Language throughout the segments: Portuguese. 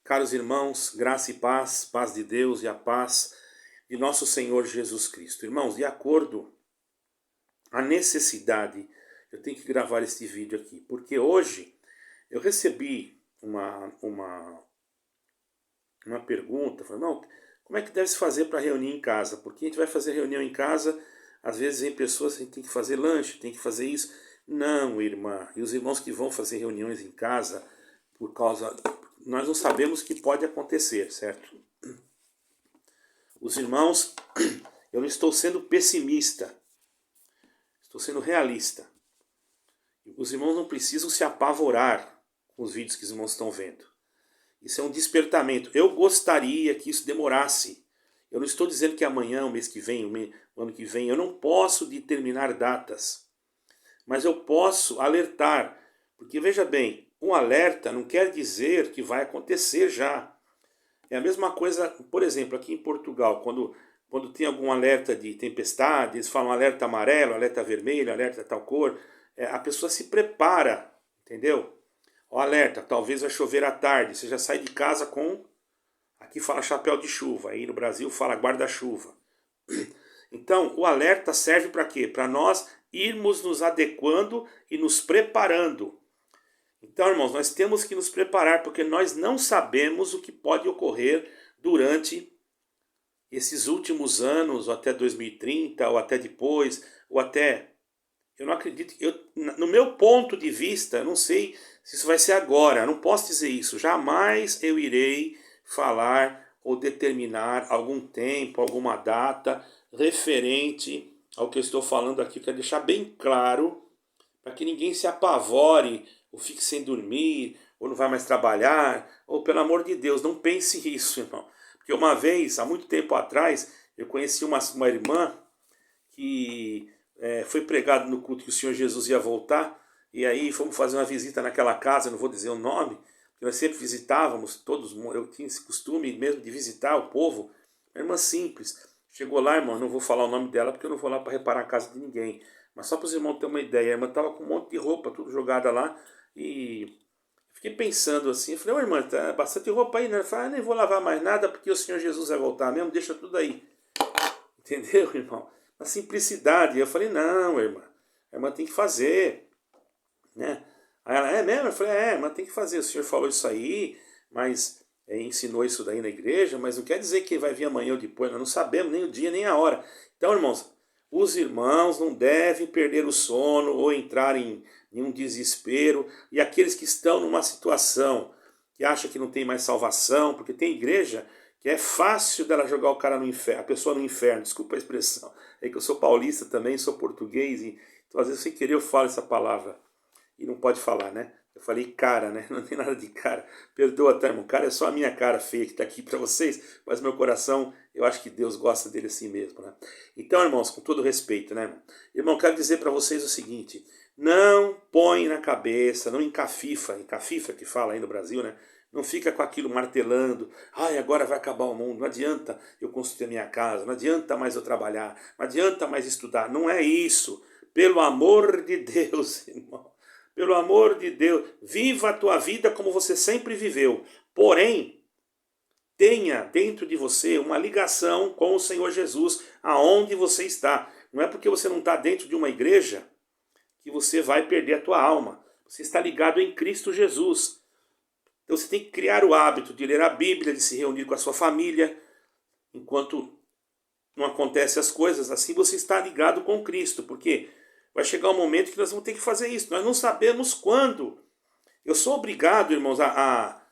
Caros irmãos, graça e paz, paz de Deus e a paz de nosso Senhor Jesus Cristo. Irmãos, de acordo à necessidade, eu tenho que gravar este vídeo aqui, porque hoje eu recebi uma pergunta, falei, não, como é que deve se fazer para reunir em casa? Porque a gente vai fazer reunião em casa, às vezes vem pessoas, a gente tem que fazer lanche, tem que fazer isso. Não, irmã, e os irmãos que vão fazer reuniões em casa, por causa... Nós não sabemos o que pode acontecer, certo? Os irmãos, eu não estou sendo pessimista, estou sendo realista. Os irmãos não precisam se apavorar com os vídeos que os irmãos estão vendo. Isso é um despertamento. Eu gostaria que isso demorasse. Eu não estou dizendo que amanhã, o mês que vem, o ano que vem, eu não posso determinar datas. Mas eu posso alertar. Porque veja bem, um alerta não quer dizer que vai acontecer já. É a mesma coisa, por exemplo, aqui em Portugal, quando tem algum alerta de tempestade, eles falam alerta amarelo, alerta vermelho, alerta tal cor, a pessoa se prepara, entendeu? O alerta, talvez vai chover à tarde, você já sai de casa com, aqui fala chapéu de chuva, aí no Brasil fala guarda-chuva. Então, o alerta serve para quê? Para nós irmos nos adequando e nos preparando. Então, irmãos, nós temos que nos preparar, porque nós não sabemos o que pode ocorrer durante esses últimos anos, ou até 2030, ou até depois, ou até... Eu não acredito... no meu ponto de vista, eu não sei se isso vai ser agora, eu não posso dizer isso. Jamais eu irei falar ou determinar algum tempo, alguma data referente ao que eu estou falando aqui. Eu quero deixar bem claro, para que ninguém se apavore, ou fique sem dormir, ou não vai mais trabalhar, ou pelo amor de Deus, não pense isso, irmão. Porque uma vez, há muito tempo atrás, eu conheci uma irmã que foi pregado no culto que o Senhor Jesus ia voltar, e aí fomos fazer uma visita naquela casa, não vou dizer o nome, que nós sempre visitávamos, todos, eu tinha esse costume mesmo de visitar o povo, uma irmã simples. Chegou lá, irmão, não vou falar o nome dela, porque eu não vou lá para reparar a casa de ninguém. Mas só para os irmãos terem uma ideia, a irmã estava com um monte de roupa, tudo jogada lá, e fiquei pensando assim, eu falei, ô irmã, tá bastante roupa aí, né? Ela falou, nem vou lavar mais nada, porque o Senhor Jesus vai voltar mesmo, deixa tudo aí. Entendeu, irmão? Na simplicidade. Eu falei, não, irmã, a irmã tem que fazer, né? Aí ela, é mesmo? Eu falei, a irmã tem que fazer, o Senhor falou isso aí, mas ensinou isso daí na igreja, mas não quer dizer que vai vir amanhã ou depois, nós não sabemos nem o dia nem a hora. Então, irmãos, os irmãos não devem perder o sono ou entrar em um desespero. E aqueles que estão numa situação que acham que não tem mais salvação, porque tem igreja que é fácil dela jogar o cara no inferno, a pessoa no inferno, desculpa a expressão. É que eu sou paulista também, sou português, e então, às vezes sem querer eu falo essa palavra. E não pode falar, né? Eu falei cara, né? Não tem nada de cara. Perdoa, tá, irmão? Cara é só a minha cara feia que está aqui para vocês, mas meu coração, eu acho que Deus gosta dele assim mesmo, né? Então, irmãos, com todo respeito, né, irmão? Irmão, quero dizer para vocês o seguinte, não põe na cabeça, não encafifa que fala aí no Brasil, né? Não fica com aquilo martelando, ai, agora vai acabar o mundo, não adianta eu construir a minha casa, não adianta mais eu trabalhar, não adianta mais estudar, não é isso. Pelo amor de Deus, irmão. Pelo amor de Deus, viva a tua vida como você sempre viveu. Porém, tenha dentro de você uma ligação com o Senhor Jesus, aonde você está. Não é porque você não está dentro de uma igreja que você vai perder a tua alma. Você está ligado em Cristo Jesus. Então você tem que criar o hábito de ler a Bíblia, de se reunir com a sua família, enquanto não acontecem as coisas. Assim você está ligado com Cristo, porque vai chegar um momento que nós vamos ter que fazer isso. Nós não sabemos quando. Eu sou obrigado, irmãos, a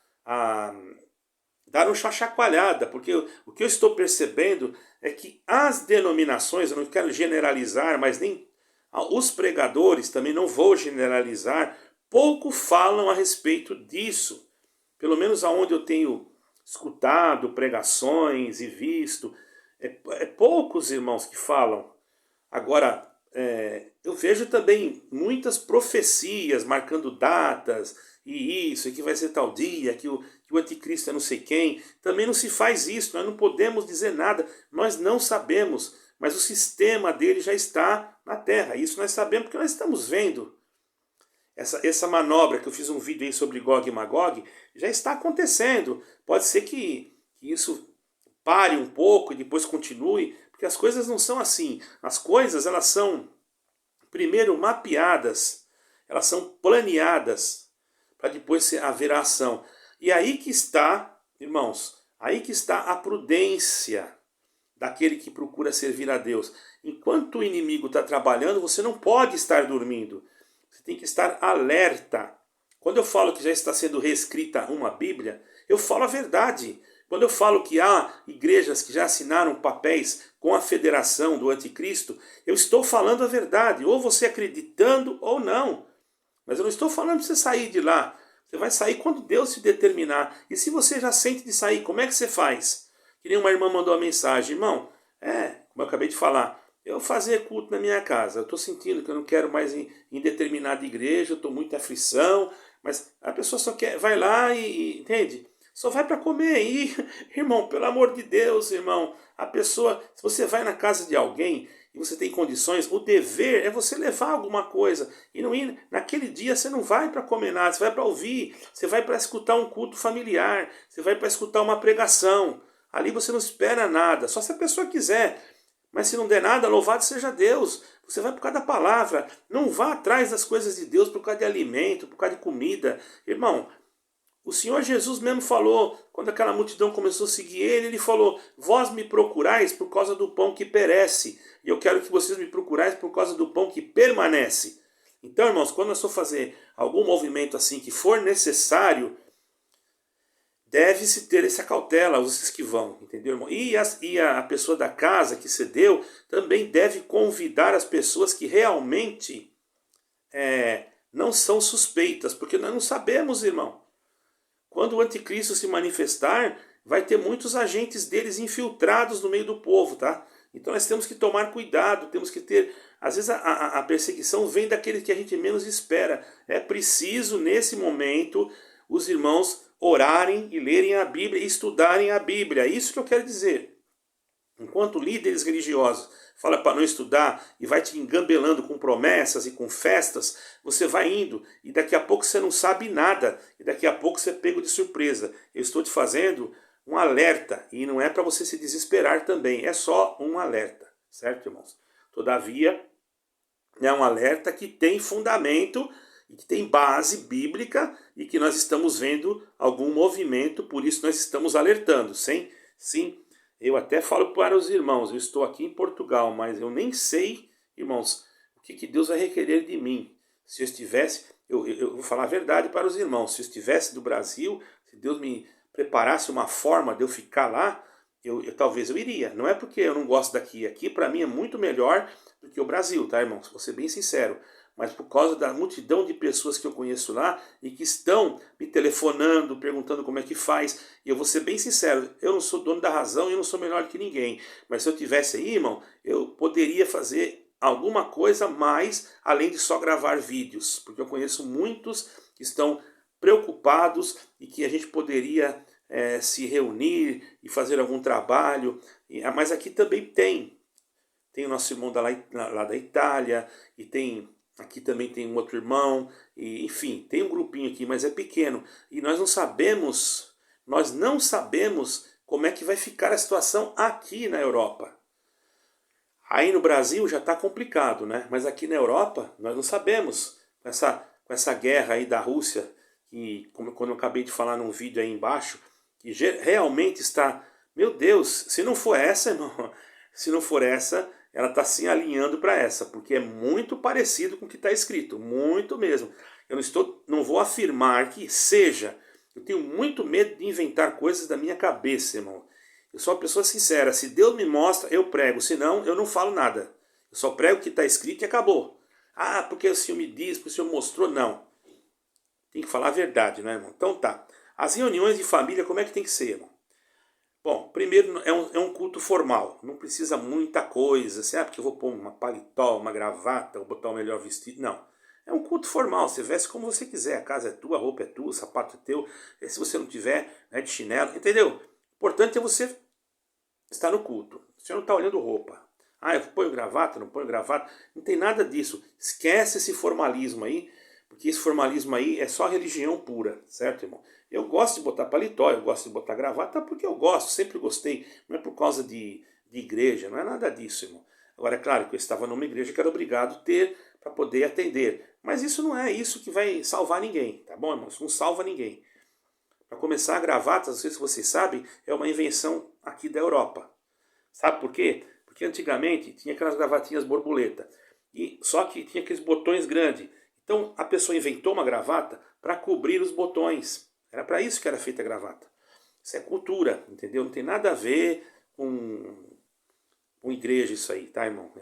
dar uma chacoalhada, porque o que eu estou percebendo é que as denominações, eu não quero generalizar, mas nem os pregadores, também não vou generalizar, pouco falam a respeito disso. Pelo menos aonde eu tenho escutado pregações e visto, poucos irmãos que falam. Agora, eu vejo também muitas profecias marcando datas, e isso, que vai ser tal dia, que o anticristo é não sei quem. Também não se faz isso, nós não podemos dizer nada, nós não sabemos, mas o sistema dele já está na terra, isso nós sabemos porque nós estamos vendo. essa manobra que eu fiz um vídeo aí sobre Gog e Magog, já está acontecendo. Pode ser que isso pare um pouco e depois continue, porque as coisas não são assim. As coisas, elas são primeiro mapeadas, elas são planeadas, para depois haver a ação. E aí que está, irmãos, aí que está a prudência daquele que procura servir a Deus. Enquanto o inimigo está trabalhando, você não pode estar dormindo. Você tem que estar alerta. Quando eu falo que já está sendo reescrita uma Bíblia, eu falo a verdade. Quando eu falo que há igrejas que já assinaram papéis com a federação do anticristo, eu estou falando a verdade, ou você acreditando ou não. Mas eu não estou falando para você sair de lá. Você vai sair quando Deus se determinar. E se você já sente de sair, como é que você faz? Que nem uma irmã mandou uma mensagem, irmão, como eu acabei de falar, eu fazer culto na minha casa, eu estou sentindo que eu não quero mais em determinada igreja, eu estou muita aflição, mas a pessoa só quer, vai lá entende? Só vai para comer e, irmão, pelo amor de Deus, irmão, a pessoa, se você vai na casa de alguém e você tem condições, o dever é você levar alguma coisa e não ir, naquele dia você não vai para comer nada, você vai para ouvir, você vai para escutar um culto familiar, você vai para escutar uma pregação, ali você não espera nada, só se a pessoa quiser. Mas se não der nada, louvado seja Deus. Você vai por causa da palavra. Não vá atrás das coisas de Deus por causa de alimento, por causa de comida. Irmão, o Senhor Jesus mesmo falou, quando aquela multidão começou a seguir ele falou, vós me procurais por causa do pão que perece. E eu quero que vocês me procurais por causa do pão que permanece. Então, irmãos, quando nós for fazer algum movimento assim que for necessário, deve-se ter essa cautela, os que vão, entendeu, irmão? E a pessoa da casa que cedeu também deve convidar as pessoas que realmente não são suspeitas, porque nós não sabemos, irmão. Quando o anticristo se manifestar, vai ter muitos agentes deles infiltrados no meio do povo, tá? Então nós temos que tomar cuidado, temos que ter... Às vezes a perseguição vem daquele que a gente menos espera. É preciso, nesse momento, os irmãos orarem e lerem a Bíblia e estudarem a Bíblia. É isso que eu quero dizer. Enquanto líderes religiosos falam para não estudar e vai te engambelando com promessas e com festas, você vai indo e daqui a pouco você não sabe nada e daqui a pouco você é pego de surpresa. Eu estou te fazendo um alerta e não é para você se desesperar também, é só um alerta, certo, irmãos? Todavia, é um alerta que tem fundamento e que tem base bíblica e que nós estamos vendo algum movimento, por isso nós estamos alertando. Sim, eu até falo para os irmãos, eu estou aqui em Portugal, mas eu nem sei, irmãos, o que Deus vai requerer de mim. Se eu estivesse, eu vou falar a verdade para os irmãos, se eu estivesse do Brasil, se Deus me preparasse uma forma de eu ficar lá, talvez eu iria. Não é porque eu não gosto daqui. Aqui para mim é muito melhor do que o Brasil, tá, irmãos? Vou ser bem sincero. Mas por causa da multidão de pessoas que eu conheço lá e que estão me telefonando, perguntando como é que faz. E eu vou ser bem sincero, eu não sou dono da razão e eu não sou melhor que ninguém. Mas se eu tivesse aí, irmão, eu poderia fazer alguma coisa mais além de só gravar vídeos. Porque eu conheço muitos que estão preocupados e que a gente poderia se reunir e fazer algum trabalho. Mas aqui também tem o nosso irmão lá da Itália e aqui também tem um outro irmão, e, enfim, tem um grupinho aqui, mas é pequeno. E nós não sabemos como é que vai ficar a situação aqui na Europa. Aí no Brasil já está complicado, né? Mas aqui na Europa nós não sabemos. Com essa guerra aí da Rússia, que, quando eu acabei de falar num vídeo aí embaixo, que realmente está... Meu Deus, se não for essa, irmão, se não for essa... ela está se alinhando para essa, porque é muito parecido com o que está escrito, muito mesmo. Eu não vou afirmar que seja. Eu tenho muito medo de inventar coisas da minha cabeça, irmão. Eu sou uma pessoa sincera. Se Deus me mostra, eu prego. Senão, eu não falo nada. Eu só prego o que está escrito e acabou. Ah, porque o Senhor me diz, porque o Senhor mostrou. Não. Tem que falar a verdade, né, irmão? Então tá. As reuniões de família, como é que tem que ser, irmão? Bom, primeiro é um culto formal, não precisa muita coisa, assim, porque eu vou pôr uma paletó, uma gravata, vou botar o melhor vestido, não. É um culto formal, você veste como você quiser, a casa é tua, a roupa é tua, o sapato é teu, se você não tiver, né, de chinelo, entendeu? O importante é você estar no culto, você não está olhando roupa. Ah, eu ponho gravata, não ponho gravata, não tem nada disso, esquece esse formalismo aí, Porque esse formalismo aí é só religião pura, certo, irmão? Eu gosto de botar paletó, eu gosto de botar gravata porque eu gosto, sempre gostei. Não é por causa de igreja, não é nada disso, irmão. Agora, é claro que eu estava numa igreja que era obrigado a ter para poder atender. Mas isso não é isso que vai salvar ninguém, tá bom, irmão? Isso não salva ninguém. Para começar, a gravata, não sei se vocês sabem, é uma invenção aqui da Europa. Sabe por quê? Porque antigamente tinha aquelas gravatinhas borboleta. Só que tinha aqueles botões grandes. Então a pessoa inventou uma gravata para cobrir os botões. Era para isso que era feita a gravata. Isso é cultura, entendeu? Não tem nada a ver com igreja isso aí, tá, irmão?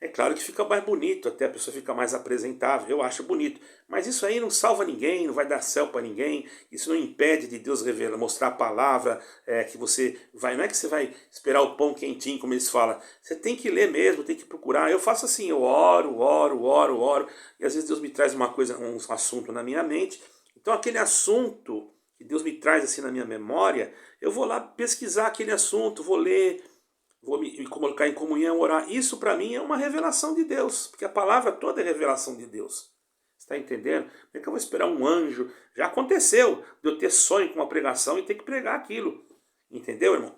É claro que fica mais bonito, até a pessoa fica mais apresentável, eu acho bonito. Mas isso aí não salva ninguém, não vai dar céu para ninguém. Isso não impede de Deus revelar, mostrar a palavra, que você vai. Não é que você vai esperar o pão quentinho, como eles falam. Você tem que ler mesmo, tem que procurar. Eu faço assim, eu oro, oro, oro, oro. E às vezes Deus me traz uma coisa, um assunto na minha mente. Então aquele assunto que Deus me traz assim na minha memória, eu vou lá pesquisar aquele assunto, vou ler, vou me colocar em comunhão, orar. Isso para mim é uma revelação de Deus, porque a palavra toda é revelação de Deus. Está entendendo? Como é que eu vou esperar um anjo? Já aconteceu de eu ter sonho com uma pregação e ter que pregar aquilo. Entendeu, irmão?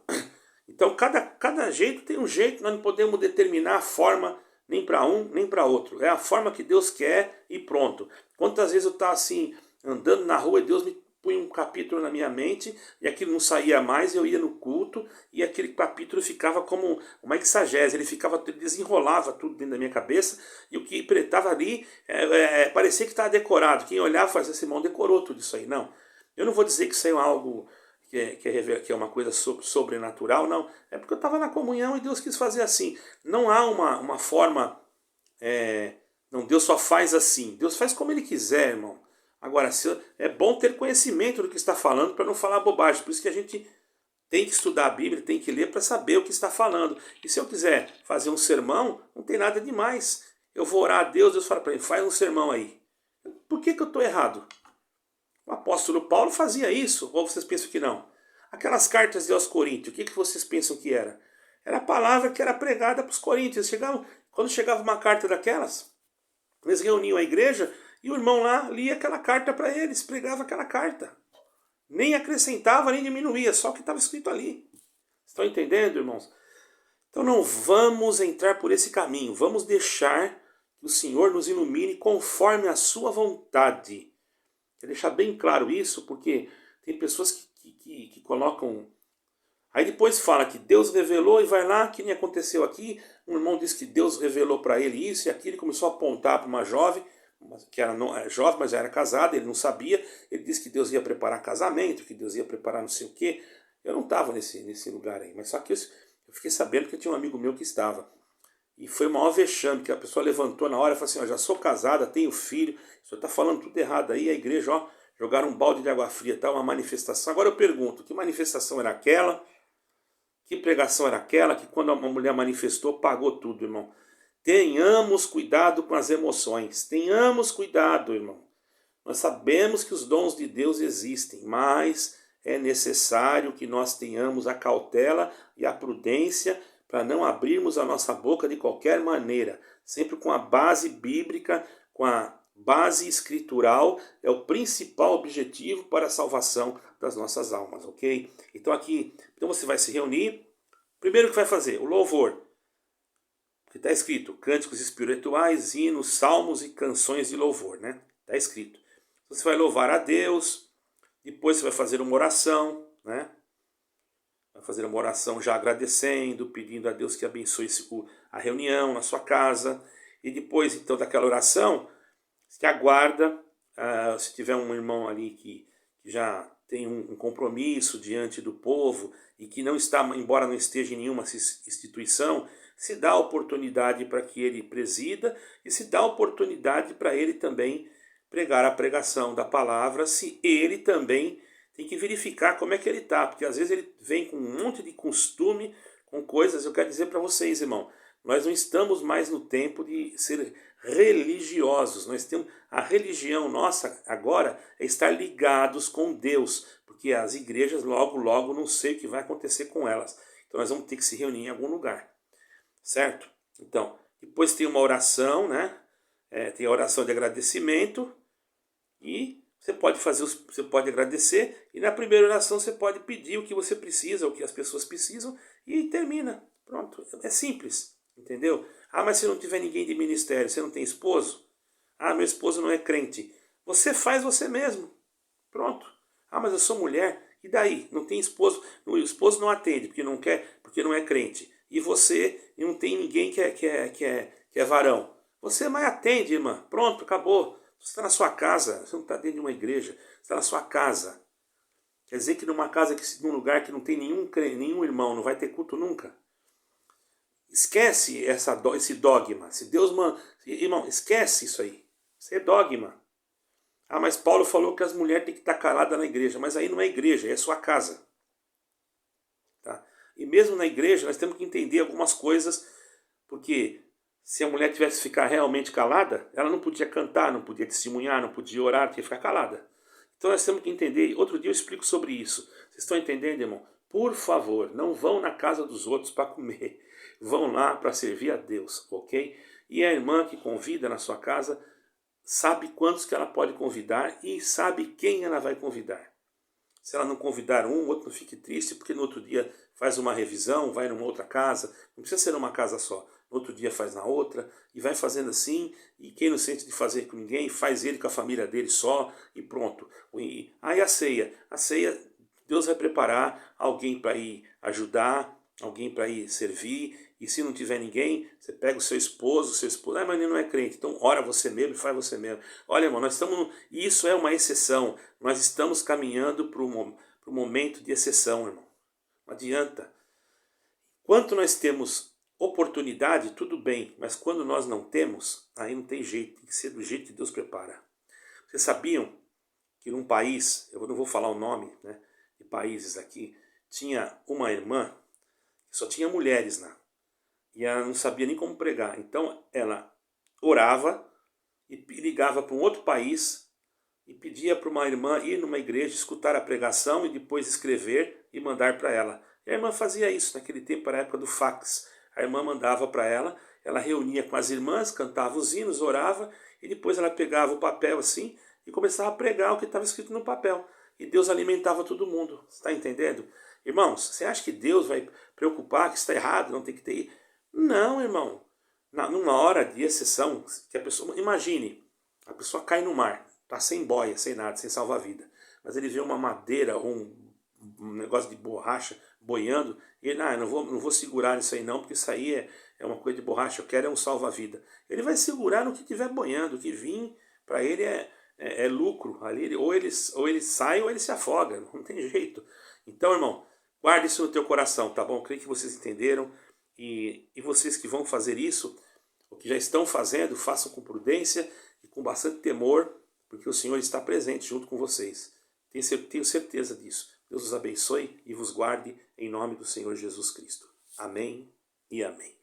Então cada jeito tem um jeito, nós não podemos determinar a forma nem para um nem para outro. É a forma que Deus quer e pronto. Quantas vezes eu estava assim, andando na rua e Deus me punha um capítulo na minha mente e aquilo não saía mais, eu ia no culto e aquele capítulo ficava como uma exagese, ele desenrolava tudo dentro da minha cabeça e o que estava ali parecia que estava decorado. Quem olhava fazia, esse irmão decorou tudo isso aí. Não, eu não vou dizer que isso é algo que é uma coisa sobrenatural, não. É porque eu estava na comunhão e Deus quis fazer assim. Não há uma forma, não, Deus só faz assim. Deus faz como Ele quiser, irmão. Agora, é bom ter conhecimento do que está falando para não falar bobagem. Por isso que a gente tem que estudar a Bíblia, tem que ler para saber o que está falando. E se eu quiser fazer um sermão, não tem nada demais. Eu vou orar a Deus, Deus fala para mim, faz um sermão aí. Por que eu estou errado? O apóstolo Paulo fazia isso, ou vocês pensam que não? Aquelas cartas de aos Coríntios, o que vocês pensam que era? Era a palavra que era pregada para os coríntios. Quando chegava uma carta daquelas, eles reuniam a igreja e o irmão lá lia aquela carta para eles, pregava aquela carta. Nem acrescentava, nem diminuía, só o que estava escrito ali. Estão entendendo, irmãos? Então não vamos entrar por esse caminho, vamos deixar que o Senhor nos ilumine conforme a sua vontade. Quero deixar bem claro isso, porque tem pessoas que colocam... Aí depois fala que Deus revelou e vai lá, que nem aconteceu aqui. Um irmão disse que Deus revelou para ele isso e aquilo, ele começou a apontar para uma jovem, que era jovem, mas já era casada, ele não sabia. Ele disse que Deus ia preparar casamento, que Deus ia preparar não sei o quê. Eu não estava nesse lugar aí, mas só que eu fiquei sabendo que tinha um amigo meu que estava. E foi o maior vexame, que a pessoa levantou na hora e falou assim, já sou casada, tenho filho, o senhor está falando tudo errado aí, a igreja, jogaram um balde de água fria, tá, uma manifestação. Agora eu pergunto, que manifestação era aquela? Que pregação era aquela que quando uma mulher manifestou, pagou tudo, irmão? Tenhamos cuidado com as emoções, tenhamos cuidado, irmão. Nós sabemos que os dons de Deus existem, mas é necessário que nós tenhamos a cautela e a prudência para não abrirmos a nossa boca de qualquer maneira, sempre com a base bíblica, com a base escritural, é o principal objetivo para a salvação das nossas almas, ok? Então você vai se reunir, primeiro o que vai fazer? O louvor, que está escrito, cânticos espirituais, hinos, salmos e canções de louvor, né? Está escrito. Você vai louvar a Deus, depois você vai fazer uma oração, né? Vai fazer uma oração já agradecendo, pedindo a Deus que abençoe a reunião na sua casa. E depois, então, daquela oração, você aguarda, se tiver um irmão ali que já tem um compromisso diante do povo e que não está, embora não esteja em nenhuma instituição, se dá oportunidade para que ele presida e se dá oportunidade para ele também pregar a pregação da palavra, se ele também tem que verificar como é que ele está, porque às vezes ele vem com um monte de costume, com coisas. Eu quero dizer para vocês, irmão, nós não estamos mais no tempo de ser religiosos. Nós temos a religião nossa agora é estar ligados com Deus, porque as igrejas logo não sei o que vai acontecer com elas. Então nós vamos ter que se reunir em algum lugar, certo? Então depois tem uma oração, né? Tem a oração de agradecimento, E você pode fazer, você pode agradecer, e na primeira oração você pode pedir o que você precisa, o que as pessoas precisam, e termina. Pronto, é simples, entendeu? Ah, mas se não tiver ninguém de ministério, você não tem esposo? Ah, meu esposo não é crente. Você faz você mesmo. Pronto. Ah, mas eu sou mulher. E daí? Não tem esposo. O esposo não atende porque não quer, porque não é crente. E você não tem ninguém que é varão. Você mais atende, irmã. Pronto, acabou. Você está na sua casa. Você não está dentro de uma igreja. Você está na sua casa. Quer dizer que numa casa, num lugar que não tem nenhum irmão, não vai ter culto nunca? Esquece esse dogma. Se Deus manda. Irmão, esquece isso aí. Isso é dogma. Ah, mas Paulo falou que as mulheres têm que estar caladas na igreja. Mas aí não é igreja, é sua casa. Tá? E mesmo na igreja nós temos que entender algumas coisas, porque se a mulher tivesse que ficar realmente calada, ela não podia cantar, não podia testemunhar, não podia orar, tinha que ficar calada. Então nós temos que entender. Outro dia eu explico sobre isso. Vocês estão entendendo, irmão? Por favor, não vão na casa dos outros para comer. Vão lá para servir a Deus, ok? E a irmã que convida na sua casa sabe quantos que ela pode convidar e sabe quem ela vai convidar. Se ela não convidar um, o outro não fique triste, porque no outro dia faz uma revisão, vai numa outra casa, não precisa ser numa casa só, no outro dia faz na outra, e vai fazendo assim, e quem não sente de fazer com ninguém, faz ele com a família dele só, e pronto. Aí a ceia, Deus vai preparar alguém para ir ajudar, alguém para ir servir, e se não tiver ninguém, você pega o seu esposo, ah, mas ele não é crente, então ora você mesmo e faz você mesmo. Olha, irmão, nós estamos, isso é uma exceção, nós estamos caminhando para o momento de exceção, irmão. Não adianta. Quanto nós temos oportunidade, tudo bem, mas quando nós não temos, aí não tem jeito, tem que ser do jeito que Deus prepara. Vocês sabiam que num país, eu não vou falar o nome, né, de países aqui, tinha uma irmã que só tinha mulheres lá. E ela não sabia nem como pregar. Então ela orava e ligava para um outro país e pedia para uma irmã ir numa igreja, escutar a pregação e depois escrever e mandar para ela. E a irmã fazia isso naquele tempo, era a época do fax. A irmã mandava para ela reunia com as irmãs, cantava os hinos, orava e depois ela pegava o papel assim e começava a pregar o que estava escrito no papel. E Deus alimentava todo mundo. Você está entendendo? Irmãos, você acha que Deus vai preocupar que está errado, não tem que ter... Não, irmão. Numa hora de exceção, que a pessoa... Imagine, a pessoa cai no mar, está sem boia, sem nada, sem salva-vida. Mas ele vê uma madeira ou um negócio de borracha boiando, e ele, não vou segurar isso aí não, porque isso aí é uma coisa de borracha, eu quero um salva-vida. Ele vai segurar no que estiver boiando, o que vir para ele é lucro. Ali, ou ele sai ou ele se afoga, não tem jeito. Então, irmão, guarde isso no teu coração, tá bom? Creio que vocês entenderam. E vocês que vão fazer isso, ou que já estão fazendo, façam com prudência e com bastante temor, porque o Senhor está presente junto com vocês. Tenho certeza disso. Deus os abençoe e vos guarde em nome do Senhor Jesus Cristo. Amém e amém.